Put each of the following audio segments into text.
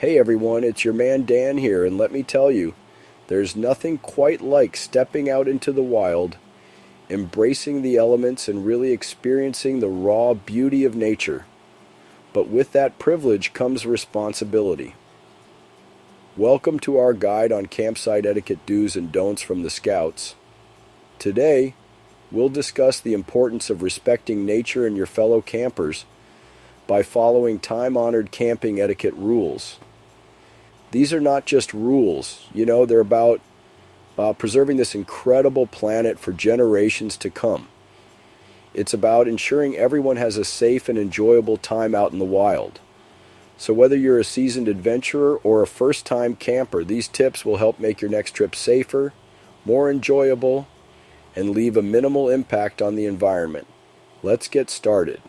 Hey everyone, it's your man Dan here, and let me tell you, there's nothing quite like stepping out into the wild, embracing the elements, and really experiencing the raw beauty of nature. But with that privilege comes responsibility. Welcome to our guide on campsite etiquette do's and don'ts from the Scouts. Today, we'll discuss the importance of respecting nature and your fellow campers by following time-honored camping etiquette rules. These are not just rules, they're about preserving this incredible planet for generations to come. It's about ensuring everyone has a safe and enjoyable time out in the wild. So whether you're a seasoned adventurer or a first-time camper, these tips will help make your next trip safer, more enjoyable, and leave a minimal impact on the environment. Let's get started.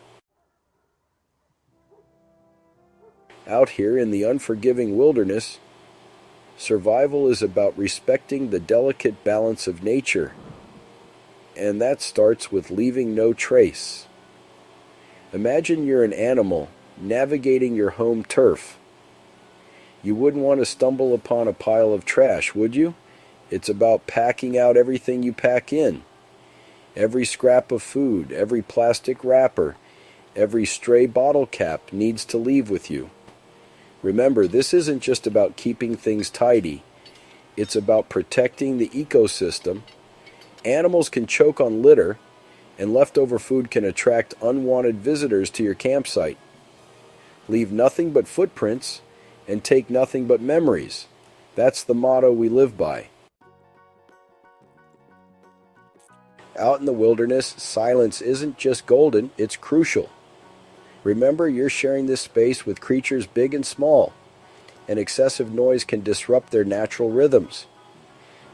Out here in the unforgiving wilderness, survival is about respecting the delicate balance of nature, and that starts with leaving no trace. Imagine you're an animal navigating your home turf. You wouldn't want to stumble upon a pile of trash, would you? It's about packing out everything you pack in. Every scrap of food, every plastic wrapper, every stray bottle cap needs to leave with you. Remember, this isn't just about keeping things tidy. It's about protecting the ecosystem. Animals can choke on litter, and leftover food can attract unwanted visitors to your campsite. Leave nothing but footprints, and take nothing but memories. That's the motto we live by. Out in the wilderness, silence isn't just golden, it's crucial. Remember, you're sharing this space with creatures big and small, and excessive noise can disrupt their natural rhythms.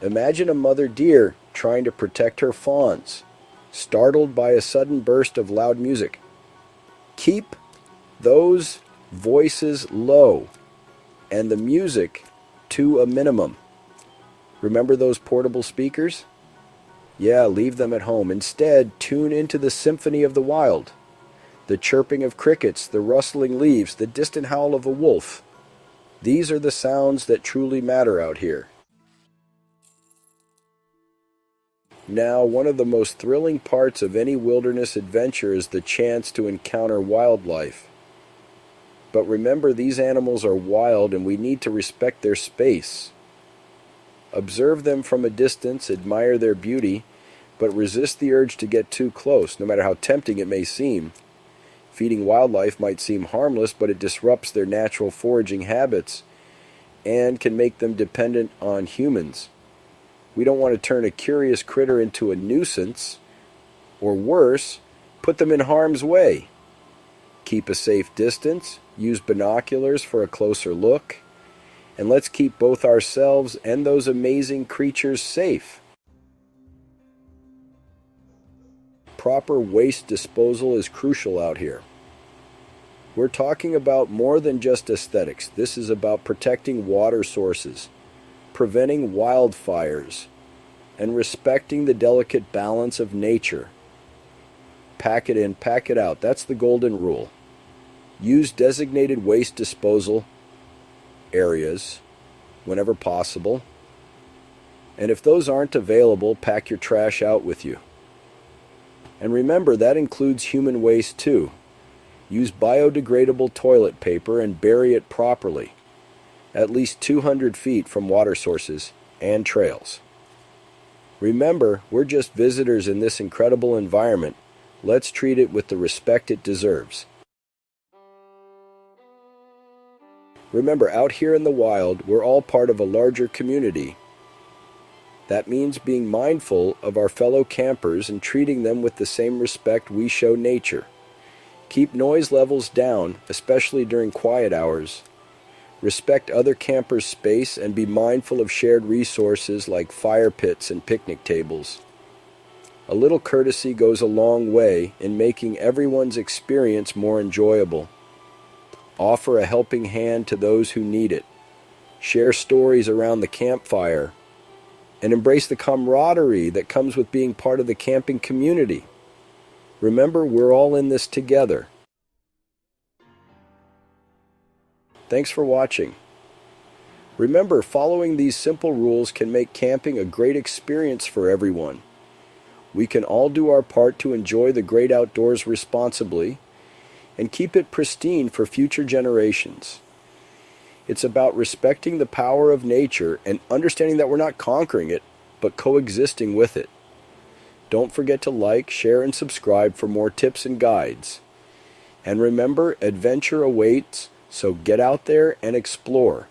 Imagine a mother deer trying to protect her fawns, startled by a sudden burst of loud music. Keep those voices low and the music to a minimum. Remember those portable speakers? Yeah, leave them at home. Instead, tune into the symphony of the wild. The chirping of crickets, the rustling leaves, the distant howl of a wolf. These are the sounds that truly matter out here. Now, one of the most thrilling parts of any wilderness adventure is the chance to encounter wildlife. But remember, these animals are wild and we need to respect their space. Observe them from a distance, admire their beauty, but resist the urge to get too close, no matter how tempting it may seem. Feeding wildlife might seem harmless, but it disrupts their natural foraging habits and can make them dependent on humans. We don't want to turn a curious critter into a nuisance, or worse, put them in harm's way. Keep a safe distance, use binoculars for a closer look, and let's keep both ourselves and those amazing creatures safe. Proper waste disposal is crucial out here. We're talking about more than just aesthetics. This is about protecting water sources, preventing wildfires, and respecting the delicate balance of nature. Pack it in, pack it out. That's the golden rule. Use designated waste disposal areas whenever possible. And if those aren't available, pack your trash out with you. And remember, that includes human waste too. Use biodegradable toilet paper and bury it properly, at least 200 feet from water sources and trails. Remember, we're just visitors in this incredible environment. Let's treat it with the respect it deserves. Remember, out here in the wild, we're all part of a larger community. That means being mindful of our fellow campers and treating them with the same respect we show nature. Keep noise levels down, especially during quiet hours. Respect other campers' space and be mindful of shared resources like fire pits and picnic tables. A little courtesy goes a long way in making everyone's experience more enjoyable. Offer a helping hand to those who need it. Share stories around the campfire. And embrace the camaraderie that comes with being part of the camping community. Remember, we're all in this together. Thanks for watching. Remember, following these simple rules can make camping a great experience for everyone. We can all do our part to enjoy the great outdoors responsibly and keep it pristine for future generations. It's about respecting the power of nature and understanding that we're not conquering it, but coexisting with it. Don't forget to like, share, and subscribe for more tips and guides. And remember, adventure awaits, so get out there and explore.